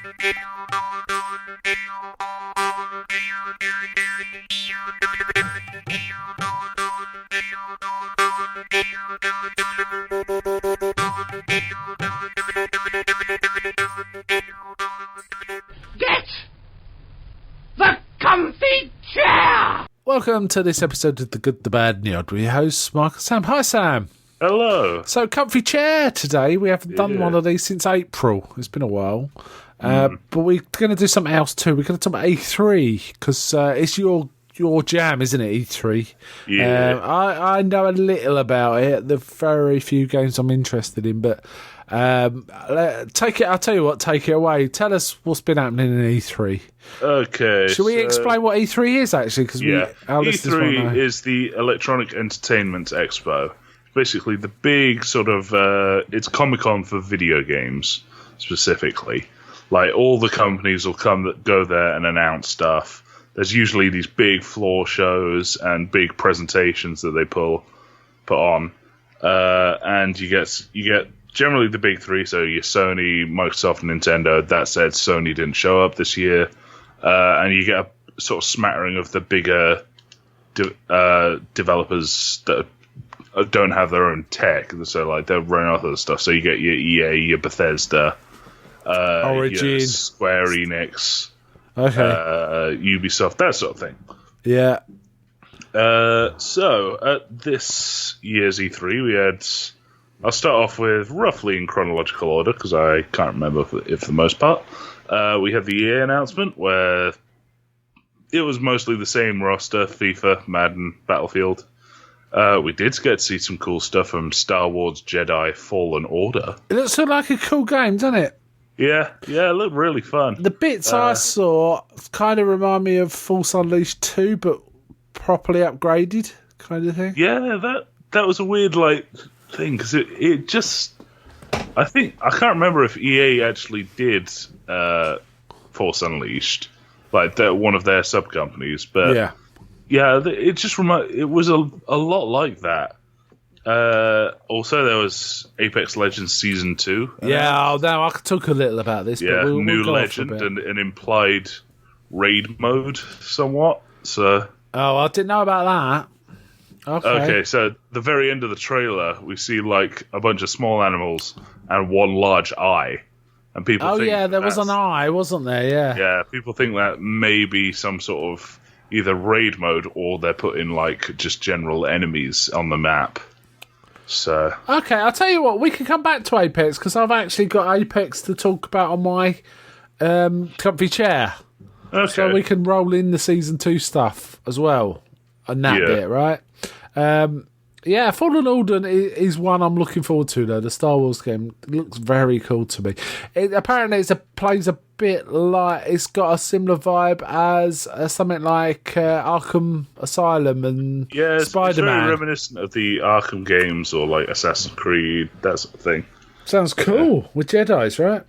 Get the comfy chair! Welcome to this episode of The Good, The Bad and the Odd with your hosts, Mark and Sam. Hi, Sam. Hello. So, comfy chair today. We haven't done one of these since April. It's been a while. But we're going to do something else too. We're going to talk about E3 because it's your jam, isn't it, E3? Yeah. I know a little about it. The very few games I'm interested in, but take it. I'll tell you what. Take it away. Tell us what's been happening in E3. Okay. Should we explain what E3 is actually? Because E3 is the Electronic Entertainment Expo. Basically, the big sort of it's Comic-Con for video games specifically. Like all the companies will go there and announce stuff. There's usually these big floor shows and big presentations that they put on, and you get generally the big three. So your Sony, Microsoft, and Nintendo. That said, Sony didn't show up this year, and you get a sort of smattering of the bigger developers that don't have their own tech. So like they're running other stuff. So you get your EA, your Bethesda, Origin, your Square Enix. Okay. Ubisoft, that sort of thing. Yeah. So, at this year's E3, we had... I'll start off with roughly in chronological order, because I can't remember for the most part. We had the EA announcement, where it was mostly the same roster, FIFA, Madden, Battlefield. We did get to see some cool stuff from Star Wars Jedi Fallen Order. It looks like a cool game, doesn't it? Yeah, it looked really fun. The bits I saw kind of remind me of Force Unleashed 2, but properly upgraded, kind of thing. Yeah, that was a weird thing because it just I can't remember if EA actually did Force Unleashed, like one of their sub companies, but yeah, it just it was a lot like that. Also, there was Apex Legends Season 2. Yeah, I could talk a little about this. Yeah, but we'll new go legend and an implied raid mode, somewhat. So. Oh, I didn't know about that. Okay, so the very end of the trailer, we see like a bunch of small animals and one large eye, and people. Oh think yeah, there was an eye, wasn't there? Yeah. Yeah, people think that may be some sort of either raid mode or they're putting like just general enemies on the map. So okay, I'll tell you what, we can come back to Apex because I've actually got Apex to talk about on my comfy chair. Okay. So we can roll in the Season 2 stuff as well and that bit, right? Yeah, Fallen Order is one I'm looking forward to, though. The Star Wars game looks very cool to me. Apparently, plays a bit like... It's got a similar vibe as something like Arkham Asylum and Spider-Man. It's very reminiscent of the Arkham games or like Assassin's Creed, that sort of thing. Sounds cool. With Jedis, right?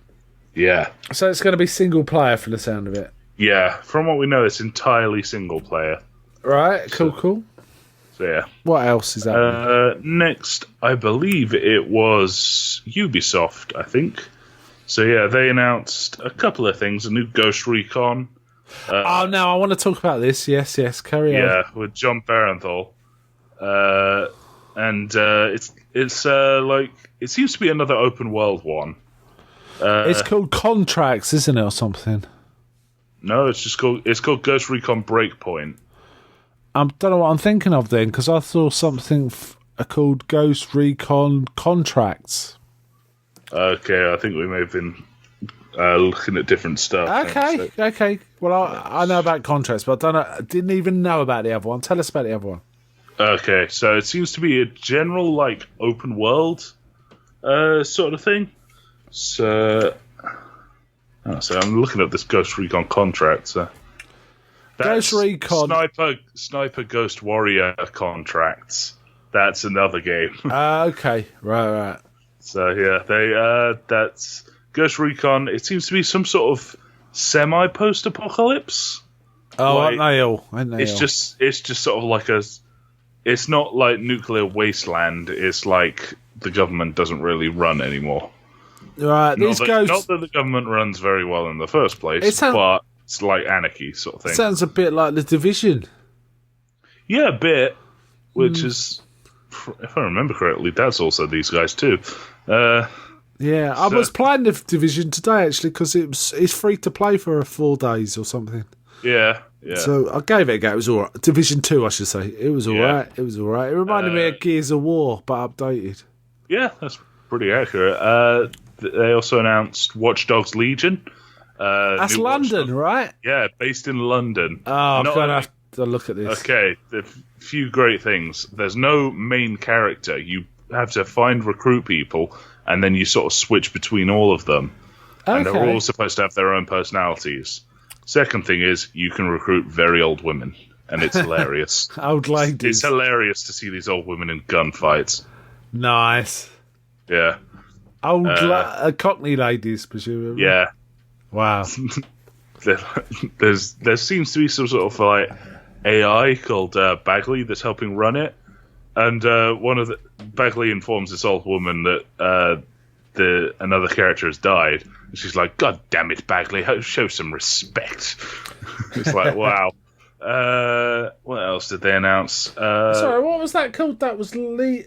Yeah. So it's going to be single player for the sound of it. Yeah, from what we know, it's entirely single player. Right, cool. So yeah. What else is that? Next, I believe it was Ubisoft, I think. So yeah, they announced a couple of things. A new Ghost Recon. I want to talk about this. Yes, carry on. Yeah, with John Barenthal. And it's like... It seems to be another open world one. It's called Contracts, isn't it, or something? No, it's called Ghost Recon Breakpoint. I don't know what I'm thinking of then, because I saw something called Ghost Recon Contracts. Okay, I think we may have been looking at different stuff. Okay. Well, I know about Contracts, but I didn't even know about the other one. Tell us about the other one. Okay, so it seems to be a general, like, open world sort of thing. So I'm looking at this Ghost Recon Contract. So Ghost Recon Sniper Ghost Warrior Contracts. That's another game. Okay, right. So yeah, that's Ghost Recon. It seems to be some sort of semi-post-apocalypse. Oh, like, aren't they? It's just sort of like it's not like nuclear wasteland. It's like the government doesn't really run anymore. Right, these ghosts. Not that the government runs very well in the first place, but it's like anarchy sort of thing. It sounds a bit like The Division. Yeah, a bit. Which is, if I remember correctly, that's also these guys too. Yeah, I was playing The Division today actually because it's free to play for 4 days or something. Yeah. So I gave it a go. It was all right. Division 2, I should say. It was all right. It was all right. It reminded me of Gears of War, but updated. Yeah, that's pretty accurate. They also announced Watch Dogs Legion. That's London, right? Yeah, based in London. Oh, I'm going to have to look at this. Okay, a few great things. There's no main character. You have to recruit people, and then you sort of switch between all of them. Okay. And they're all supposed to have their own personalities. Second thing is, you can recruit very old women, and it's hilarious. Old ladies. It's hilarious to see these old women in gunfights. Nice. Yeah. Old Cockney ladies, presumably. Yeah. Wow. there seems to be some sort of like AI called Bagley that's helping run it, and Bagley informs this old woman that another character has died. And she's like, "God damn it, Bagley, show some respect." It's like, wow. What else did they announce? Sorry, what was that called? That was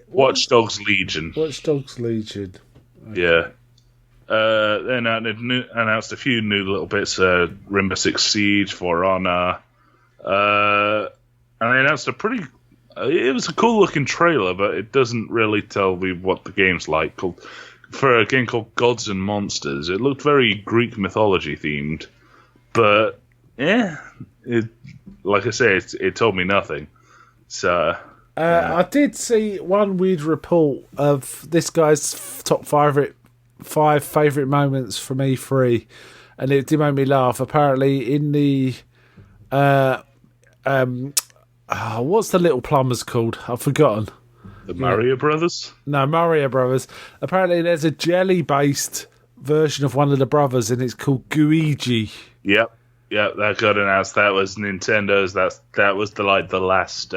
Watch Dogs Legion. Watch Dogs Legion. Okay. Yeah. They announced a few new little bits. Rainbow Six Siege, For Honor. And they announced it was a cool looking trailer, but it doesn't really tell me what the game's like. For a game called Gods and Monsters, it looked very Greek mythology themed, but like I say, it told me nothing. So I did see one weird report of this guy's top 5 favourite moments from E3, and it did make me laugh. Apparently, in the what's the little plumbers called? I've forgotten. The Mario Brothers? No, Mario Brothers. Apparently, there's a jelly-based version of one of the brothers, and it's called Guigi. Yep, that got announced. That was Nintendo's. That was the last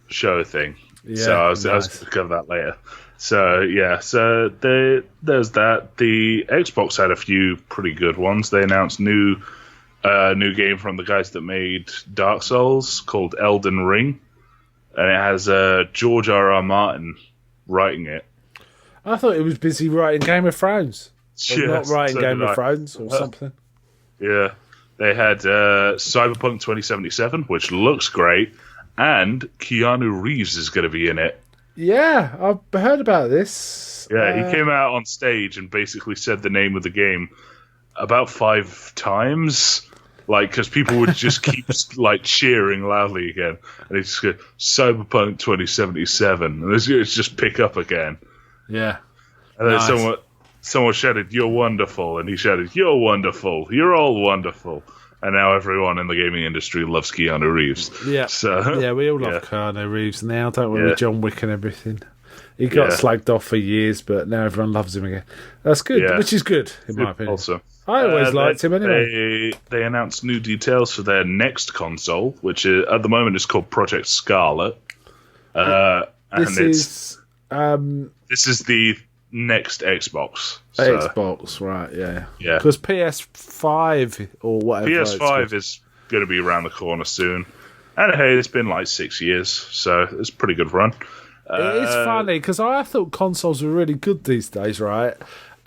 show thing. Yeah, so I was going to cover that later. So yeah, there's that. The Xbox had a few pretty good ones. They announced new game from the guys that made Dark Souls called Elden Ring. And it has George R.R. Martin writing it. I thought he was busy writing Game of Thrones. Or not writing Game of Thrones or something. Yeah. They had Cyberpunk 2077, which looks great, and Keanu Reeves is going to be in it. Yeah, I've heard about this. Yeah, he came out on stage and basically said the name of the game about 5 times. Like, because people would just keep like cheering loudly again, and it's just go Cyberpunk 2077, and it's just pick up again. Yeah, and then someone shouted, "You're wonderful," and he shouted, "You're wonderful. You're all wonderful." And now everyone in the gaming industry loves Keanu Reeves. Yeah, so yeah, we all love Keanu Reeves now, don't we? With John Wick and everything. He got slagged off for years, but now everyone loves him again. That's good, which is good in my opinion. Also. I always liked him anyway. They announced new details for their next console, which at the moment is called Project Scarlet. This is the next Xbox. Xbox, right? Yeah. Because PS5 or whatever. PS5 is going to be around the corner soon, and hey, it's been like 6 years, so it's a pretty good run. It is funny because I thought consoles were really good these days, right?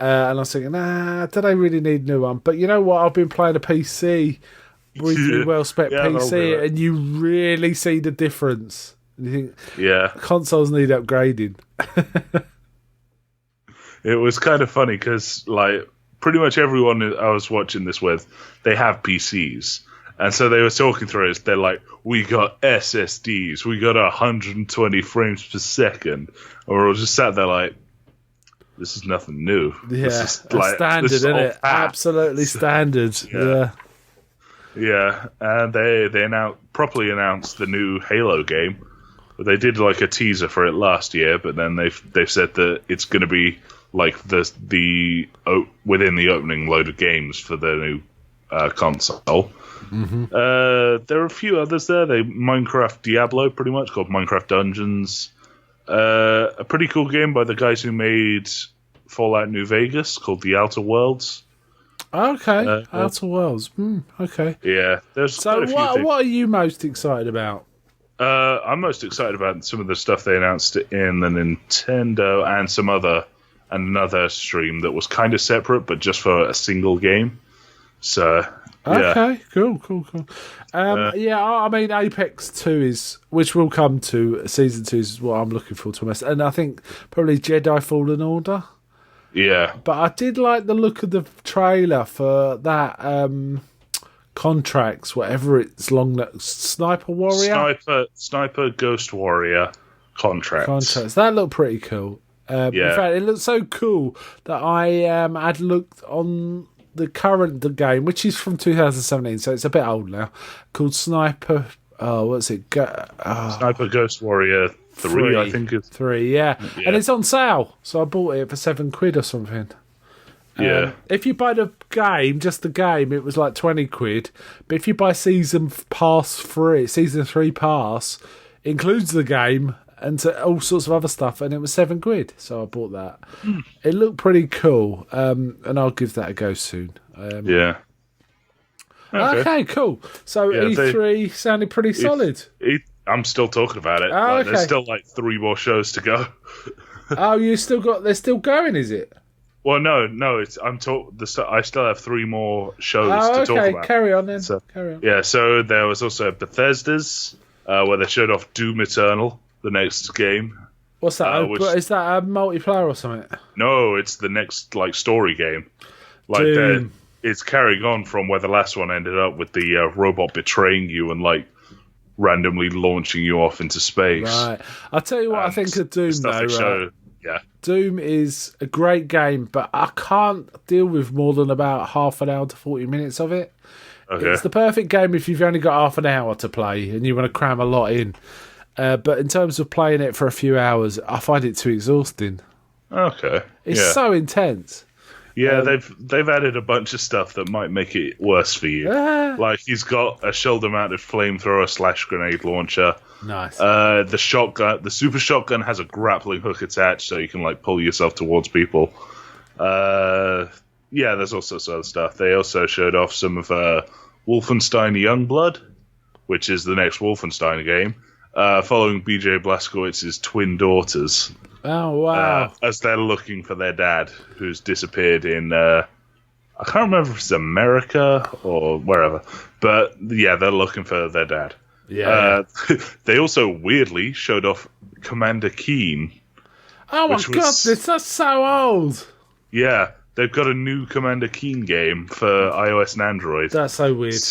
And I was thinking, do they really need a new one? But you know what? I've been playing a PC, really well-spec PC, and you really see the difference. And you think, consoles need upgrading. It was kind of funny because, like, pretty much everyone I was watching this with, they have PCs. And so they were talking through it. They're like, we got SSDs. We got 120 frames per second. And we're all just sat there like, this is nothing new. Yeah, this is like, standard, isn't it? Absolutely standard. Yeah, and they properly announced the new Halo game. They did like a teaser for it last year, but then they've said that it's going to be like the within the opening load of games for the new console. Mm-hmm. There are a few others there. Minecraft Diablo, pretty much called Minecraft Dungeons. A pretty cool game by the guys who made Fallout New Vegas called The Outer Worlds. Okay, Outer Worlds. Okay. Yeah, there's So quite a few things. what are you most excited about? I'm most excited about some of the stuff they announced in the Nintendo and another stream that was kind of separate, but just for a single game. So, yeah. Okay, cool. I mean, Apex 2 which will come to Season 2 is what I'm looking forward to most. And I think probably Jedi Fallen Order. Yeah. But I did like the look of the trailer for that Contracts, whatever it's Sniper Warrior? Sniper Ghost Warrior Contracts. That looked pretty cool. In fact, it looked so cool that I had looked on the game, which is from 2017, so it's a bit old now, called Sniper... what's it? Sniper Ghost Warrior 3, I think it's... 3, yeah. And it's on sale, so I bought it for £7 or something. Yeah. If you buy the game, just the game, it was like £20. But if you buy Season 3 pass, includes the game and all sorts of other stuff, and it was £7. So I bought that. It looked pretty cool, and I'll give that a go soon. Yeah. Okay, cool. So E3 sounded pretty solid. I'm still talking about it. Okay. There's still like 3 more shows to go. They're still going, is it? Well, no. I still have 3 more shows to talk about. Carry on then. Carry on. Yeah. So there was also Bethesda's, where they showed off Doom Eternal, the next game. What's that? Is that a multiplayer or something? No, it's the next story game. Doom. It's carrying on from where the last one ended up, with the robot betraying you and randomly launching you off into space. Right. I'll tell you what I think of Doom though. Right? Yeah. Doom is a great game, but I can't deal with more than about half an hour to 40 minutes of it. Okay. It's the perfect game if you've only got half an hour to play and you want to cram a lot in. But in terms of playing it for a few hours, I find it too exhausting. Okay. It's so intense. Yeah, they've added a bunch of stuff that might make it worse for you. He's got a shoulder-mounted flamethrower / grenade launcher. Nice. The super shotgun has a grappling hook attached, so you can pull yourself towards people. There's also some other stuff. They also showed off some of Wolfenstein Youngblood, which is the next Wolfenstein game, following BJ Blazkowicz's twin daughters. Oh, wow. As they're looking for their dad, who's disappeared in... I can't remember if it's America or wherever. But, yeah, they're looking for their dad. Yeah. They also, weirdly, showed off Commander Keen. Oh, my God, that's so old. Yeah, they've got a new Commander Keen game for iOS and Android. That's so weird.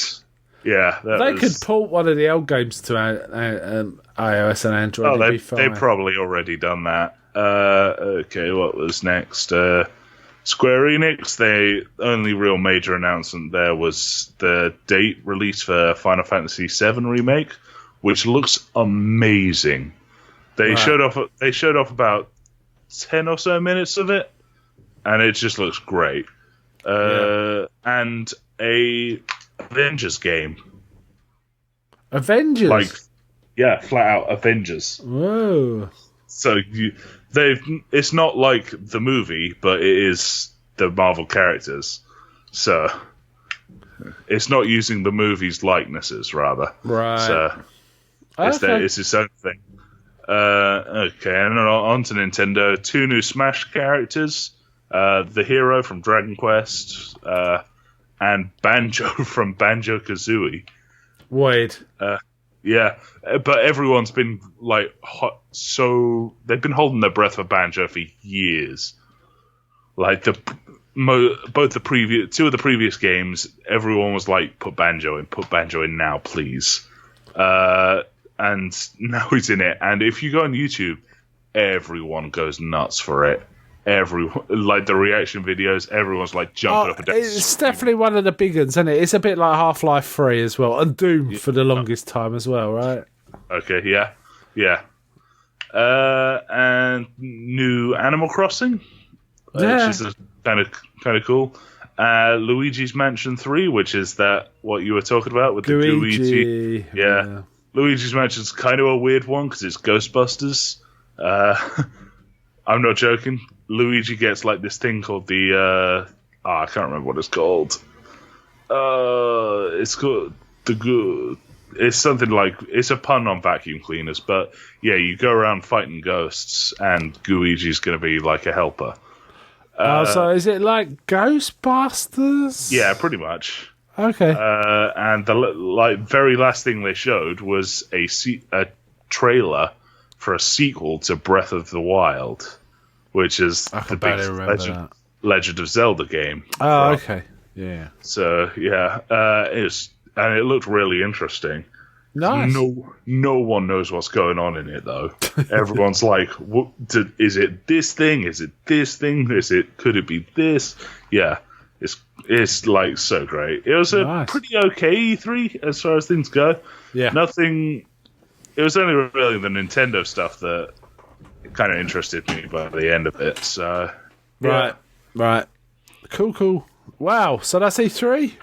Yeah. They could port one of the old games to iOS and Android. Oh, they've probably already done that. Okay, what was next? Square Enix, the only real major announcement there was the date release for Final Fantasy VII Remake, which looks amazing. They showed off about 10 or so minutes of it, and it just looks great. And a Avengers game. Avengers? Flat out Avengers. Whoa. So it's not like the movie, but it is the Marvel characters. So it's not using the movie's likenesses, rather. Right. So it's its own thing. Okay, and on to Nintendo. 2 new Smash characters. The hero from Dragon Quest, and Banjo from Banjo-Kazooie. Weird. Yeah, but everyone's been they've been holding their breath for Banjo for years. Both the previous 2 of the previous games, everyone was like, put Banjo in now, please. And now he's in it. And if you go on YouTube, everyone goes nuts for it. Everyone, the reaction videos, everyone's jumping up and down. It's definitely one of the big ones, isn't it? It's a bit like Half-Life 3 as well, and Doom for the longest time as well, right? Okay, yeah. And new Animal Crossing, which is kind of cool. Luigi's Mansion 3, which is what you were talking about with the Luigi. Yeah. Luigi's Mansion's kind of a weird one because it's Ghostbusters. I'm not joking. Luigi gets like this thing called the I can't remember what it's called. It's called the good. It's something like, it's a pun on vacuum cleaners, but yeah, you go around fighting ghosts, and Gooigi's going to be like a helper. So is it like Ghostbusters? Yeah, pretty much. Okay. And the very last thing they showed was a trailer for a sequel to Breath of the Wild, which is the big Legend of Zelda game. Oh, okay. Yeah. So yeah, it looked really interesting. Nice. No one knows what's going on in it though. Everyone's like, is it this thing? Is it this thing? Could it be this? Yeah, it's like so great. It was a pretty okay E3 as far as things go. Yeah. Nothing. It was only really the Nintendo stuff that kind of interested me by the end of it. So yeah. Right. Cool. Wow. So that's E3.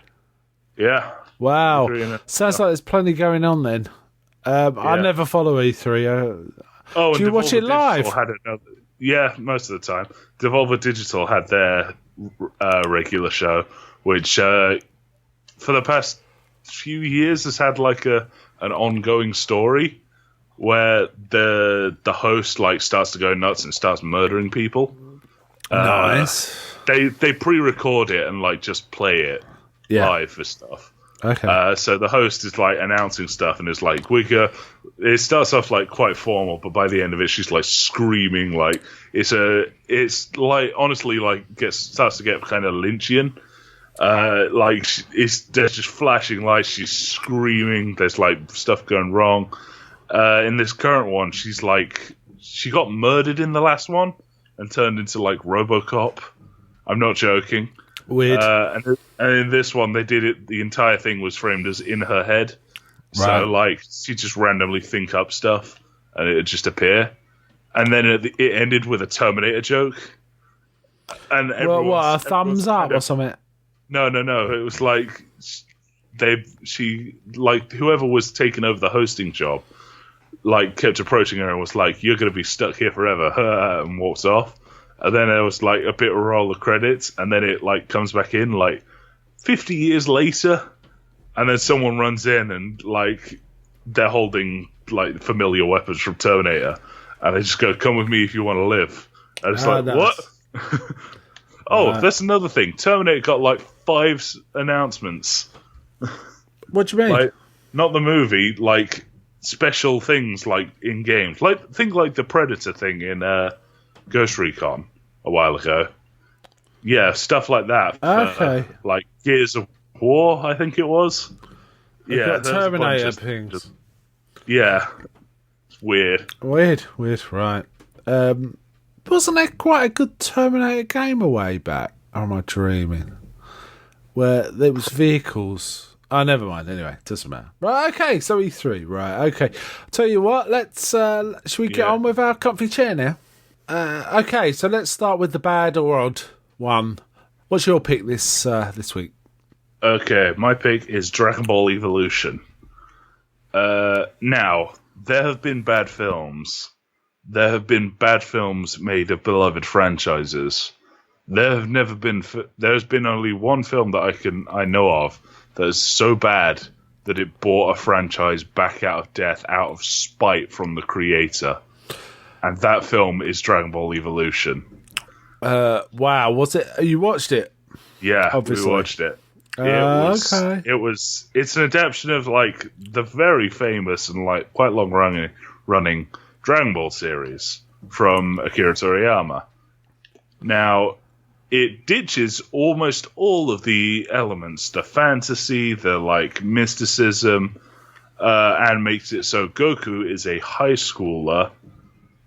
Yeah. Wow. Sounds like there's plenty going on then. I never follow E3. Do you watch it live? Yeah, most of the time. Devolver Digital had their regular show, which for the past few years has had like an ongoing story where the host like starts to go nuts and starts murdering people. Nice. They pre-record it and like just play it live for stuff. Okay. So the host is like announcing stuff and is like, it starts off like quite formal, but by the end of it, she's like screaming, like it's like honestly like starts to get kind of Lynchian. Like there's just flashing lights. She's screaming. There's like stuff going wrong. In this current one, she got murdered in the last one and turned into like RoboCop. I'm not joking. Weird. And in this one, they did it. The entire thing was framed as in her head, so like she just randomly think up stuff, and it would just appear. And then it ended with a Terminator joke. And a thumbs up or something? No. It was like she whoever was taking over the hosting job, like kept approaching her and was like, "You're going to be stuck here forever," and walks off. And then there was like a bit of a roll of credits, and then it like comes back in like 50 years later, and then someone runs in and like they're holding like familiar weapons from Terminator, and they just go, "Come with me if you want to live." And it's like, nice. What? That's another thing. Terminator got like 5 announcements. What do you mean? Like, not the movie, like special things like in games, like think like the Predator thing in Ghost Recon a while ago. Yeah, stuff like that. Okay. Like Gears of War, I think it was. Yeah, Terminator things. Yeah. It's weird. Weird, right. Wasn't there quite a good Terminator game a way back? Or am I dreaming? Where there was vehicles. Oh, never mind. Anyway, doesn't matter. Right, okay, so E3. Right, okay. Tell you what, should we get on with our comfy chair now? Okay, so let's start with the bad or odd one. What's your pick this week? Okay, my pick is Dragon Ball Evolution. Now, there have been bad films. There have been bad films made of beloved franchises. There's been only one film that I know of that is so bad that it brought a franchise back out of death out of spite from the creator. And that film is Dragon Ball Evolution. Wow, was it? You watched it? Yeah, obviously. We watched it. Okay. It's an adaptation of like the very famous and like quite long running Dragon Ball series from Akira Toriyama. Now, it ditches almost all of the elements, the fantasy, the like mysticism, and makes it so Goku is a high schooler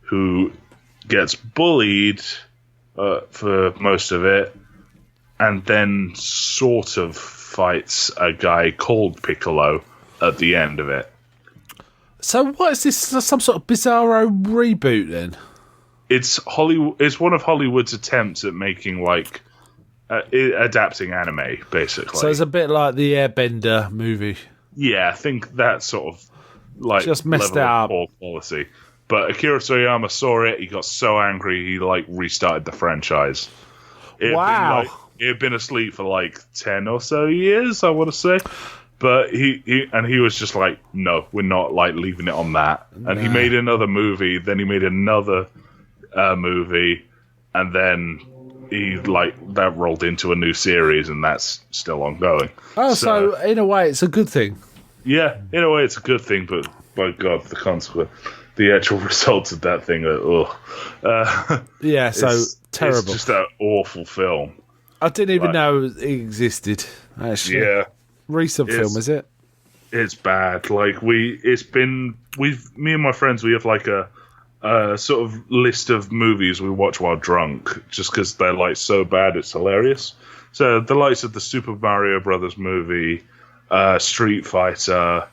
who gets bullied for most of it, and then sort of fights a guy called Piccolo at the end of it. So what is this, some sort of Bizarro reboot then? It's Hollywood. It's one of Hollywood's attempts at making like adapting anime, basically. So it's a bit like the Airbender movie. Yeah, I think that sort of like just messed it up. Poor quality. But Akira Toriyama saw it. He got so angry, he restarted the franchise. Wow. It had been asleep for 10 or so years, I want to say. But he was just like, no, we're not leaving it on that. And he made another movie. Then he made another movie, and then he that rolled into a new series, and that's still ongoing. Oh, so in a way, it's a good thing. Yeah, in a way, it's a good thing. But by God, the consequence, the actual results of that thing are yeah. So terrible. It's just an awful film. I didn't even know it existed. Actually, yeah. Recent film, is it? It's bad. Me and my friends, we have a sort of list of movies we watch while drunk, just because they're so bad it's hilarious. So the likes of the Super Mario Brothers movie, Street Fighter,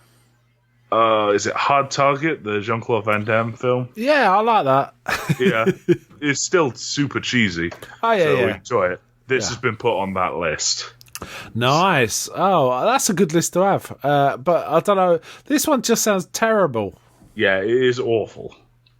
is it Hard Target, the Jean-Claude Van Damme film? Yeah, I like that. Yeah, it's still super cheesy. Oh yeah, so yeah. we enjoy it. This has been put on that list. Nice. Oh, that's a good list to have. But I don't know. This one just sounds terrible. Yeah, it is awful.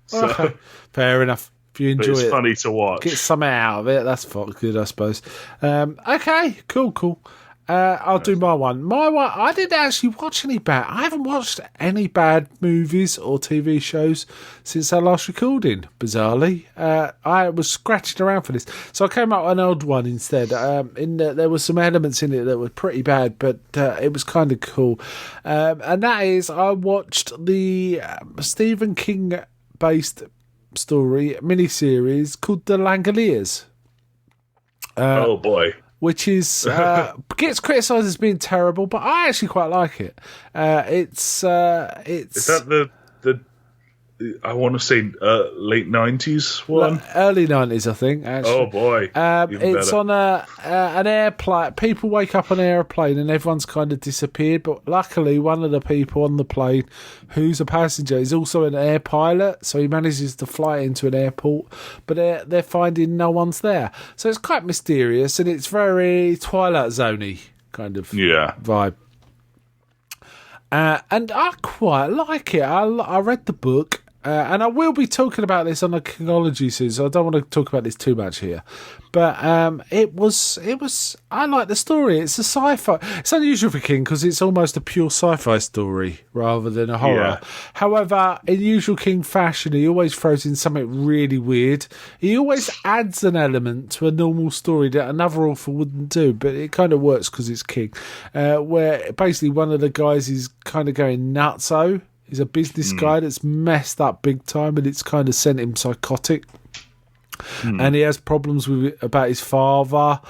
So, okay. Fair enough. If you enjoy it, it's funny to watch. Get something out of it. That's good, I suppose. Okay, cool. I'll do my one. I didn't actually watch any bad. I haven't watched any bad movies or TV shows since our last recording. Bizarrely, I was scratching around for this, so I came up with an old one instead. There were some elements in it that were pretty bad, but it was kind of cool. And that is, I watched the Stephen King based story miniseries called The Langoliers. Oh boy. Which is gets criticised as being terrible, but I actually quite like it. It's is that the I want to say late 90s one? Early 90s, I think, actually. Oh, boy. It's better. on an airplane. People wake up on an airplane and everyone's kind of disappeared, but luckily one of the people on the plane who's a passenger is also an air pilot, so he manages to fly into an airport, but they're finding no one's there. So it's quite mysterious, and it's very Twilight Zone-y kind of vibe. And I quite like it. I read the book, and I will be talking about this on the Kingology soon, so I don't want to talk about this too much here. But it was. I like the story. It's a sci-fi. It's unusual for King because it's almost a pure sci-fi story rather than a horror. Yeah. However, in usual King fashion, he always throws in something really weird. He always adds an element to a normal story that another author wouldn't do, but it kind of works because it's King. Where basically one of the guys is kind of going nutso. He's a business guy that's messed up big time, and it's kind of sent him psychotic. And he has problems about his father,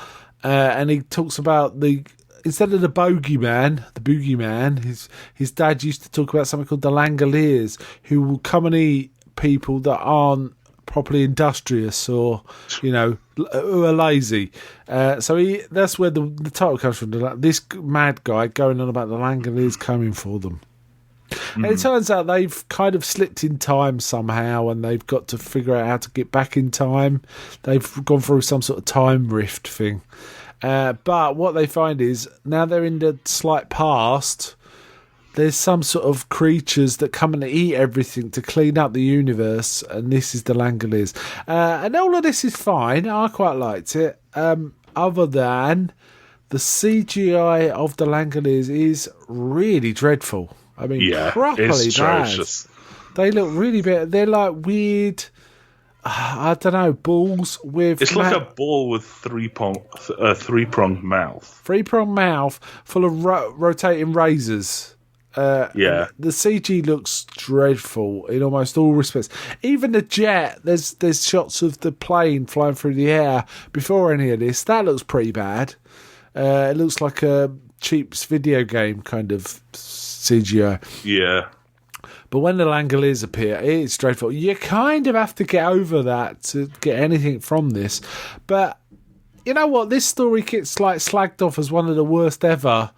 and he talks about instead of the boogeyman, his dad used to talk about something called the Langoliers, who will come and eat people that aren't properly industrious or, who are lazy. So that's where the title comes from. This mad guy going on about the Langoliers coming for them. And it turns out they've kind of slipped in time somehow, and they've got to figure out how to get back in time. They've gone through some sort of time rift thing. But what they find is, now they're in the slight past, there's some sort of creatures that come and eat everything to clean up the universe, and this is the Langoliers. And all of this is fine. I quite liked it. Other than the CGI of the Langoliers is really dreadful. I mean, properly it's bad. atrocious. They look really bad. They're like weird, I don't know, balls with... It's like a ball with three-pronged mouth. Three-pronged mouth full of rotating razors. The CG looks dreadful in almost all respects. Even the jet, there's shots of the plane flying through the air before any of this. That looks pretty bad. It looks like a cheap video game kind of CGI. Yeah. But when the Langoliers appear, it's dreadful. You kind of have to get over that to get anything from this. But you know what? This story gets slagged off as one of the worst ever.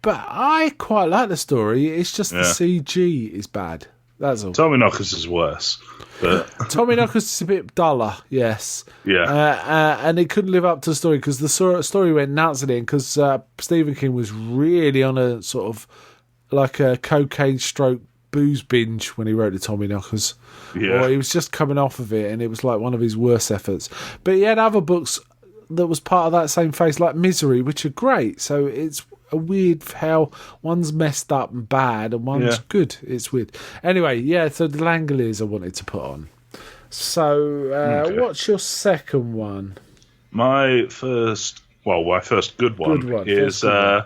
But I quite like the story. It's just the CG is bad. That's all. Tommyknockers is worse. But Tommyknockers is a bit duller, yes. Yeah. And it couldn't live up to the story because the story went nuts at the end because Stephen King was really on a sort of like a cocaine stroke booze binge when he wrote the Tommyknockers. Yeah. Or he was just coming off of it, and it was like one of his worst efforts. But he had other books that was part of that same phase, like Misery, which are great. So it's a weird how one's messed up and bad, and one's good. It's weird. Anyway, yeah, so the Langoliers I wanted to put on. So what's your second one? My first good one is the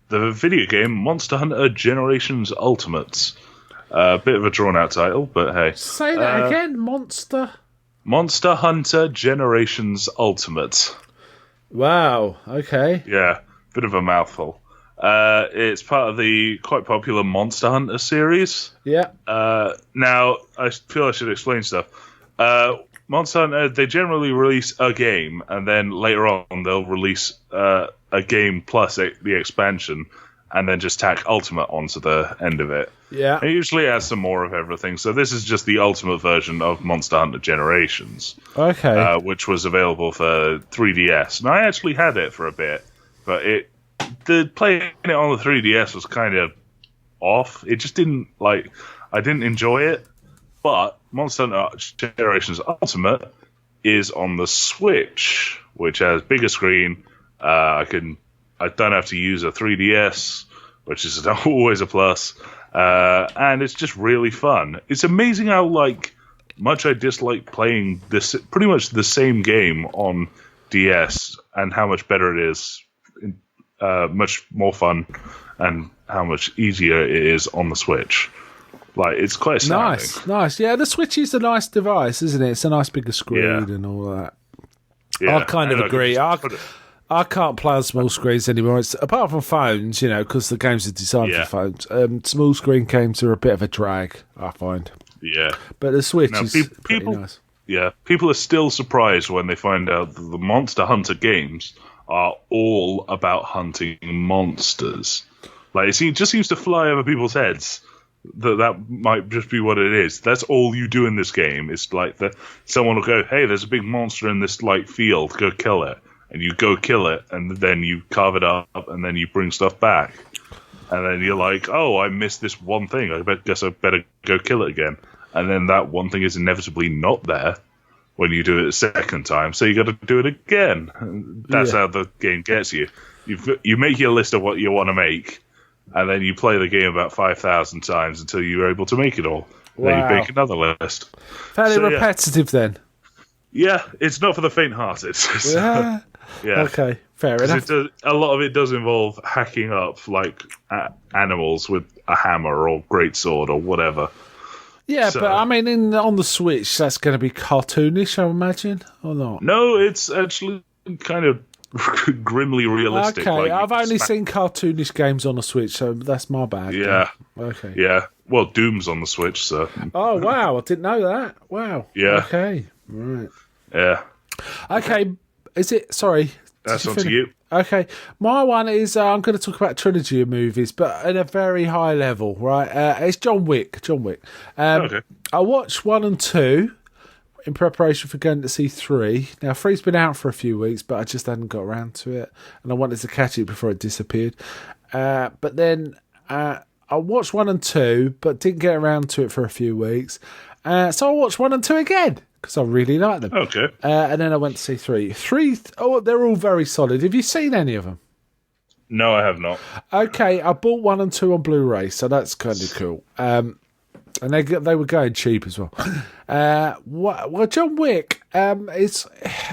video game Monster Hunter Generations Ultimates. A bit of a drawn-out title, but hey. Say that again, Monster Hunter Generations Ultimate. Wow, okay. Yeah, bit of a mouthful. It's part of the quite popular Monster Hunter series. Yeah. Now, I feel I should explain stuff. Monster Hunter, they generally release a game, and then later on they'll release a game plus the expansion, and then just tack Ultimate onto the end of it. Yeah. It usually has some more of everything, so this is just the Ultimate version of Monster Hunter Generations. Okay. Which was available for 3DS. And I actually had it for a bit, but playing it on the 3DS was kind of off. It just didn't, I didn't enjoy it. But Monster Hunter Generations Ultimate is on the Switch, which has bigger screen. I don't have to use a 3DS, which is always a plus. And it's just really fun. It's amazing how much I dislike playing this pretty much the same game on DS, and how much better it is, much more fun, and how much easier it is on the Switch. It's quite astounding. Nice. Yeah, the Switch is a nice device, isn't it? It's a nice bigger screen and all that. Yeah. I kind of agree. I can't play on small screens anymore. It's, apart from phones, because the games are designed for phones. Small screen games are a bit of a drag, I find. Yeah. But the Switch is pretty nice. Yeah, people are still surprised when they find out that the Monster Hunter games are all about hunting monsters. It just seems to fly over people's heads that might just be what it is. That's all you do in this game. It's someone will go, hey, there's a big monster in this field, go kill it. And you go kill it, and then you carve it up, and then you bring stuff back. And then you're like, oh, I missed this one thing. I guess I better go kill it again. And then that one thing is inevitably not there when you do it a second time, so you got to do it again. That's how the game gets you. You make your list of what you want to make, and then you play the game about 5,000 times until you're able to make it all. Wow. Then you make another list. Fairly repetitive then. Yeah, it's not for the faint-hearted. Yeah. Okay, fair enough. A lot of it does involve hacking up animals with a hammer or greatsword or whatever. Yeah, but I mean, on the Switch, that's going to be cartoonish, I imagine, or not? No, it's actually kind of grimly realistic. Okay, I've only seen cartoonish games on the Switch, so that's my bad. Yeah. Okay. Yeah. Well, Doom's on the Switch, so. Oh, wow, I didn't know that. Wow. Yeah. Okay, right. Yeah. Okay, is it... Sorry. That's on to you. Okay, my one is I'm going to talk about a trilogy of movies, but at a very high level, right? It's John Wick. Okay. I watched 1 and 2 in preparation for going to see 3. Now, 3's been out for a few weeks, but I just hadn't got around to it, and I wanted to catch it before it disappeared. But then I watched 1 and 2, but didn't get around to it for a few weeks. So I watched 1 and 2 again, because I really like them. Okay. And then I went to see 3. 3, they're all very solid. Have you seen any of them? No, I have not. Okay, I bought 1 and 2 on Blu-ray, so that's kind of cool. And they were going cheap as well. Well, John Wick, it's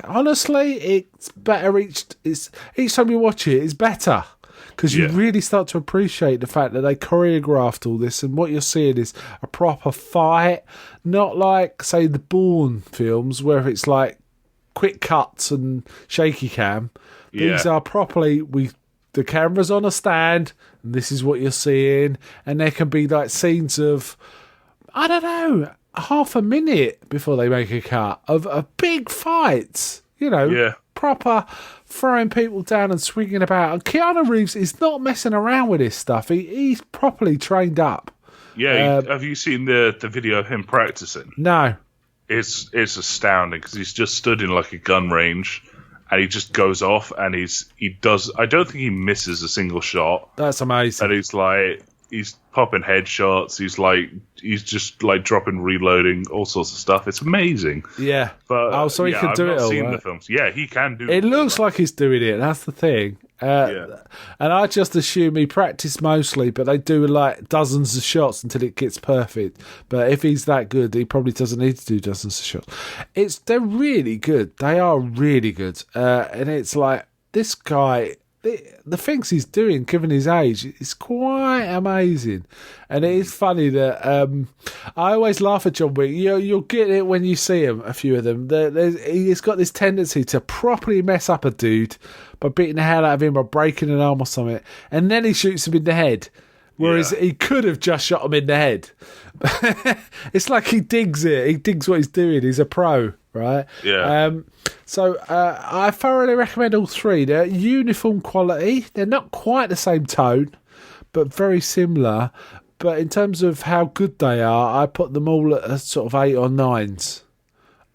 honestly, it's better each time you watch it, it's better. Because you really start to appreciate the fact that they choreographed all this, and what you're seeing is a proper fight, not like, say, the Bourne films, where it's like quick cuts and shaky cam. These are properly, the camera's on a stand, and this is what you're seeing, and there can be like scenes of, I don't know, half a minute before they make a cut of big fights, proper throwing people down and swinging about. And Keanu Reeves is not messing around with this stuff. He's properly trained up. Yeah, have you seen the video of him practicing? No. It's astounding, because he's just stood in like a gun range, and he just goes off, and he does. I don't think he misses a single shot. That's amazing. And he's like, he's popping headshots. He's just like dropping, reloading, all sorts of stuff. It's amazing. Yeah. But so he can do it all, seen right? the films. Yeah, he can do it. It looks like he's doing it. That's the thing. And I just assume he practiced mostly, but they do like dozens of shots until it gets perfect. But if he's that good, he probably doesn't need to do dozens of shots. They're really good. They are really good. And it's like this guy. The things he's doing, given his age, is quite amazing. And it is funny that I always laugh at John Wick. You'll get it when you see him, a few of them. He's got this tendency to properly mess up a dude by beating the hell out of him or breaking an arm or something. And then he shoots him in the head. Whereas he could have just shot him in the head. It's like he digs it. He digs what he's doing. He's a pro, right? Yeah. So I thoroughly recommend all three. They're uniform quality. They're not quite the same tone, but very similar. But in terms of how good they are, I put them all at a sort of 8 or 9s.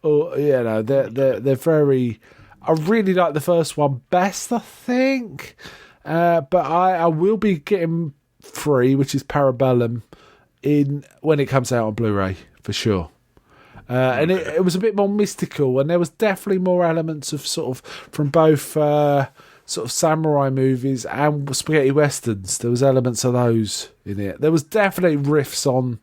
Or they're very. I really like the first one best, I think. But I will be getting 3, which is Parabellum, when it comes out on Blu-ray for sure. And it was a bit more mystical, and there was definitely more elements of sort of from both sort of samurai movies and spaghetti westerns. There was elements of those in it. There was definitely riffs on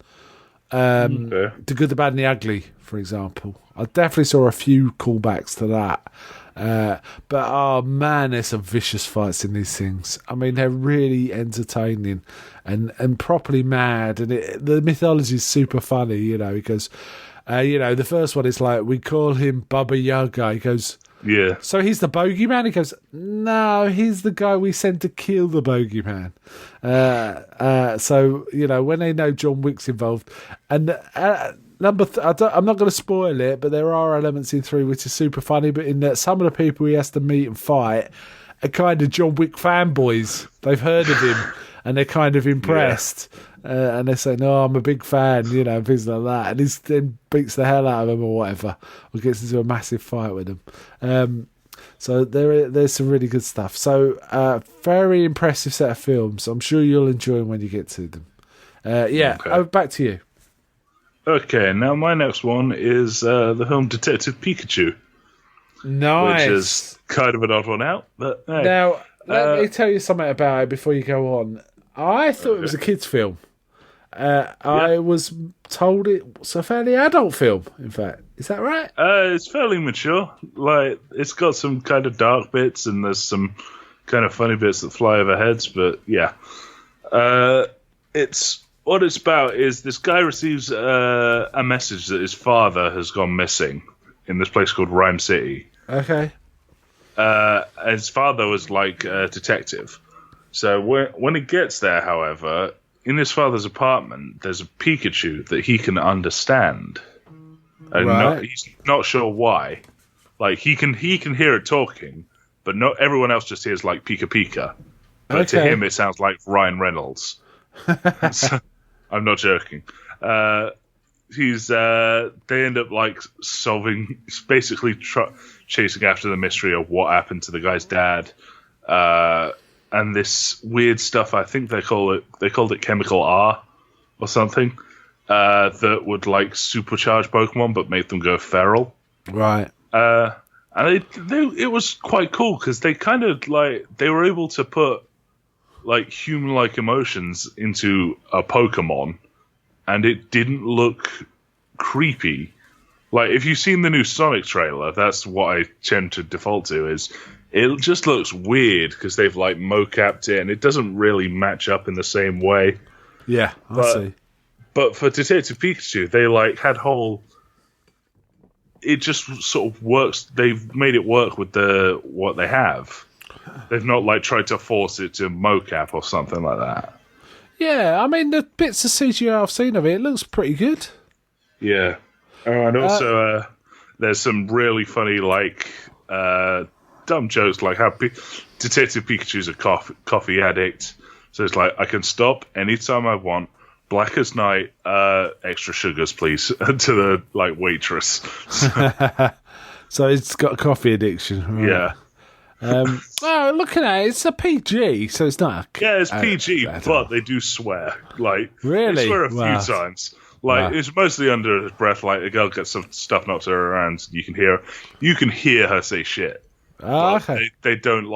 The Good, the Bad, and the Ugly, for example. I definitely saw a few callbacks to that. But oh man, there's some vicious fights in these things. I mean, they're really entertaining and properly mad, and the mythology is super funny, because the first one is like, we call him Baba Yaga. He goes, yeah. So he's the bogeyman? He goes, no, he's the guy we sent to kill the bogeyman. So, when they know John Wick's involved. And I'm not going to spoil it, but there are elements in 3 which are super funny, but in that some of the people he has to meet and fight are kind of John Wick fanboys. They've heard of him, and they're kind of impressed. And they say, no, I'm a big fan, things like that. And he then beats the hell out of them or whatever, or gets into a massive fight with them. So there's some really good stuff. So very impressive set of films. I'm sure you'll enjoy them when you get to them. Back to you. Okay, now my next one is the film Detective Pikachu. Nice. Which is kind of an odd one out. But hey. Now, let me tell you something about it before you go on. I thought it was a kid's film. I was told it was a fairly adult film, in fact. Is that right? It's fairly mature. Like, it's got some kind of dark bits, and there's some kind of funny bits that fly over heads, but yeah. What it's about is this guy receives a message that his father has gone missing in this place called Rhyme City. Okay. His father was like a detective. So when he gets there, however, in his father's apartment, there's a Pikachu that he can understand. And he's not sure why. Like, he can hear it talking, but everyone else just hears, like, Pika Pika. But to him, it sounds like Ryan Reynolds. So, I'm not joking. They end up, like, basically chasing after the mystery of what happened to the guy's dad. And this weird stuff, I think they called it Chemical R or something, that would like supercharge Pokemon but make them go feral. Right. And it was quite cool because they kind of they were able to put like human-like emotions into a Pokemon, and it didn't look creepy. Like, if you've seen the new Sonic trailer, that's what I tend to default to, is it just looks weird because they've like mocapped it and it doesn't really match up in the same way. Yeah, I see. But for Detective Pikachu, they like had it just sort of works. They've made it work with what they have. They've not like tried to force it to mocap or something like that. Yeah, I mean, the bits of CGI I've seen of it looks pretty good. Yeah. And also, there's some really funny, dumb jokes, like how Detective Pikachu's a coffee addict. So it's like, I can stop anytime I want. Black as night, extra sugars, please, to the, waitress. So it's got a coffee addiction. Right? Yeah. Well, looking at it, it's a PG, so it's not. It's PG, but they do swear. Like, really? They swear a few times. Like, it's mostly under his breath. Like, a girl gets some stuff knocked to her around. You can hear her say shit. Oh, okay. They don't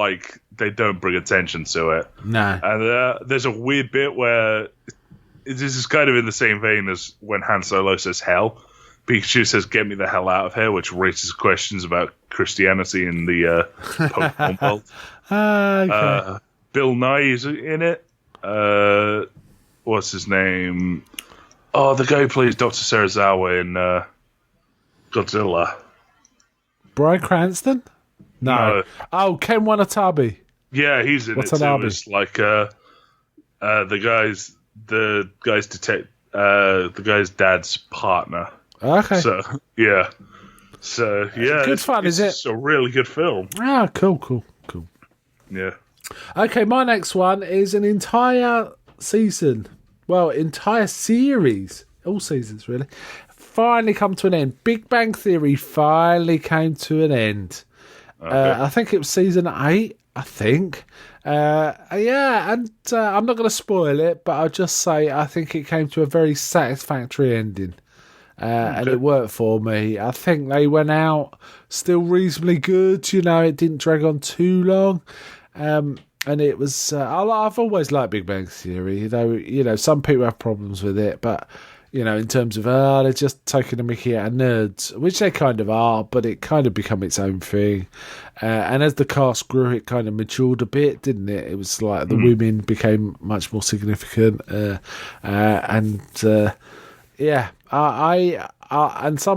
bring attention to it. No. And there's a weird bit where this is kind of in the same vein as when Han Solo says hell. Pikachu says, "Get me the hell out of here," which raises questions about Christianity in the Pokemon world. Okay. Bill Nye is in it. What's his name? Oh, the guy who plays Dr. Serizawa in Godzilla. Bryan Cranston? No. Oh, Ken Watanabe. Yeah, he's in it too. It's like the guy's dad's partner. Okay. So yeah. Good fun, is it? It's a really good film. Ah, cool. Yeah. Okay, my next one is an entire season. Well, entire series. All seasons, really. Finally come to an end. Big Bang Theory finally came to an end. Okay. I think it was season 8, I think. And I'm not going to spoil it, but I'll just say I think it came to a very satisfactory ending. And it worked for me. I think they went out still reasonably good. It didn't drag on too long. And it was... I've always liked Big Bang Theory, though, some people have problems with it, but... in terms of, they're just taking a mickey out of nerds, which they kind of are, but it kind of become its own thing. And as the cast grew, it kind of matured a bit, didn't it? It was like the women became much more significant. And some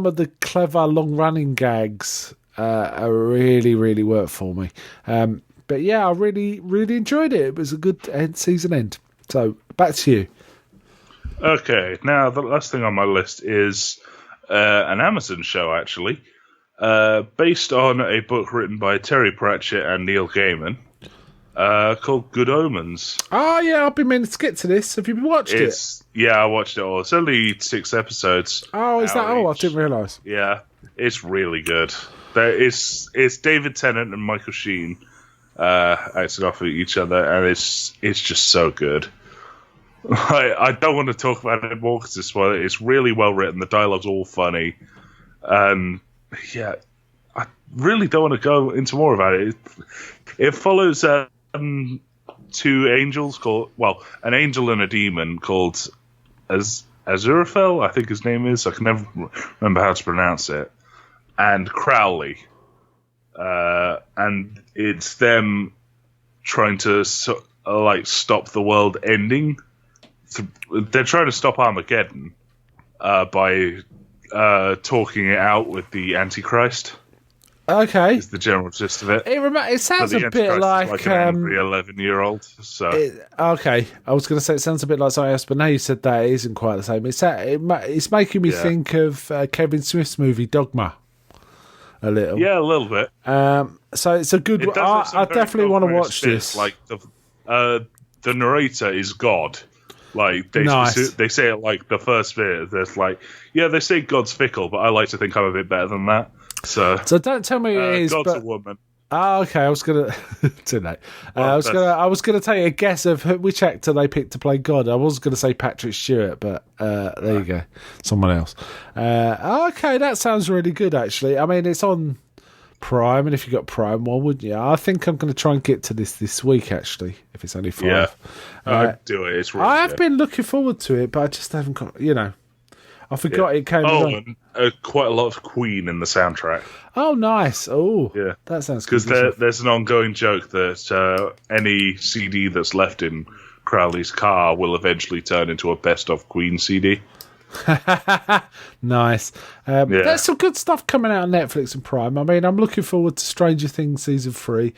of the clever long-running gags really, really worked for me. But yeah, I really, really enjoyed it. It was a good season end. So, back to you. Okay, now the last thing on my list is an Amazon show, actually, based on a book written by Terry Pratchett and Neil Gaiman, called Good Omens. Oh, yeah, I've been meaning to get to this. Have you watched it? Yeah, I watched it all. It's only 6 episodes. Oh, is that all? I didn't realise. Yeah, it's really good. It's David Tennant and Michael Sheen acting off of each other, and it's just so good. I don't want to talk about it more because it's really well written. The dialogue's all funny. I really don't want to go into more about it. It follows two angels an angel and a demon called Aziraphale, I think his name is. I can never remember how to pronounce it. And Crowley. And it's them trying to stop the world ending. They're trying to stop Armageddon by talking it out with the Antichrist. Okay, is the general gist of it. It sounds a bit like an angry 11-year-old. So okay, I was going to say it sounds a bit like something else, but now you said that it isn't quite the same. It's making me think of Kevin Smith's movie Dogma. A little, yeah, a little bit. So it's a good. I definitely want to watch this. Like the narrator is God. Like they say it like the first bit. There's they say God's fickle, but I like to think I'm a bit better than that. So don't tell me it is. God's a woman. Oh, okay. I was gonna too late. I was gonna take a guess of which actor they picked to play God. I was gonna say Patrick Stewart, but there you go, someone else. Okay, that sounds really good. Actually, I mean it's on Prime, and if you got Prime, why wouldn't you? I think I'm going to try and get to this week. Actually, if it's only 5. Yeah, I'd do it. It's really I have been looking forward to it, but I just haven't got. I forgot it came. And quite a lot of Queen in the soundtrack. Oh, nice. Oh, yeah, that sounds good. Because there's an ongoing joke that any CD that's left in Crowley's car will eventually turn into a best of Queen CD. Nice. There's some good stuff coming out on Netflix and Prime. I mean, I'm looking forward to Stranger Things season 3.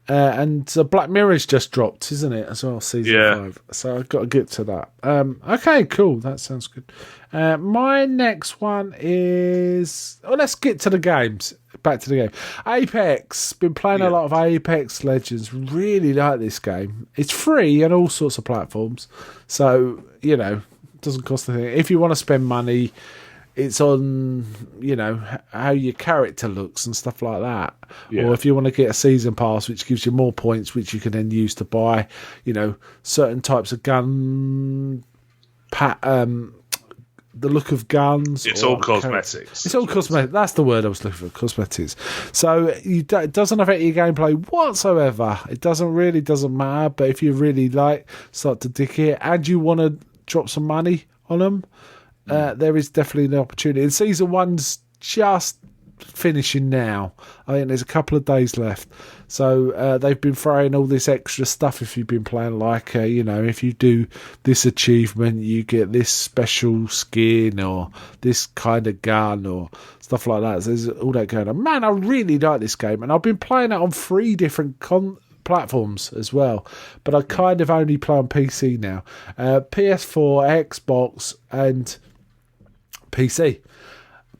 And Black Mirror's just dropped, isn't it, as well, season 5. So I've got to get to that. Okay, cool. That sounds good. My next one is... let's get to the games. Back to the game. Apex. Been playing a lot of Apex Legends. Really like this game. It's free on all sorts of platforms. So, it doesn't cost anything. If you want to spend money, it's on, how your character looks and stuff like that. Yeah. Or if you want to get a season pass, which gives you more points, which you can then use to buy, certain types of gun, the look of guns. It's all cosmetics. It's all cosmetics. That's the word I was looking for, cosmetics. So it doesn't affect your gameplay whatsoever. It doesn't matter. But if you really start to dick it, and you want to drop some money on them, there is definitely an opportunity. And season 1's just finishing now. I think there's a couple of days left. So they've been throwing all this extra stuff if you've been playing, if you do this achievement, you get this special skin or this kind of gun or stuff like that. So there's all that going on. Man, I really like this game, and I've been playing it on 3 different platforms as well, but I kind of only play on PC now. PS4, Xbox, and PC.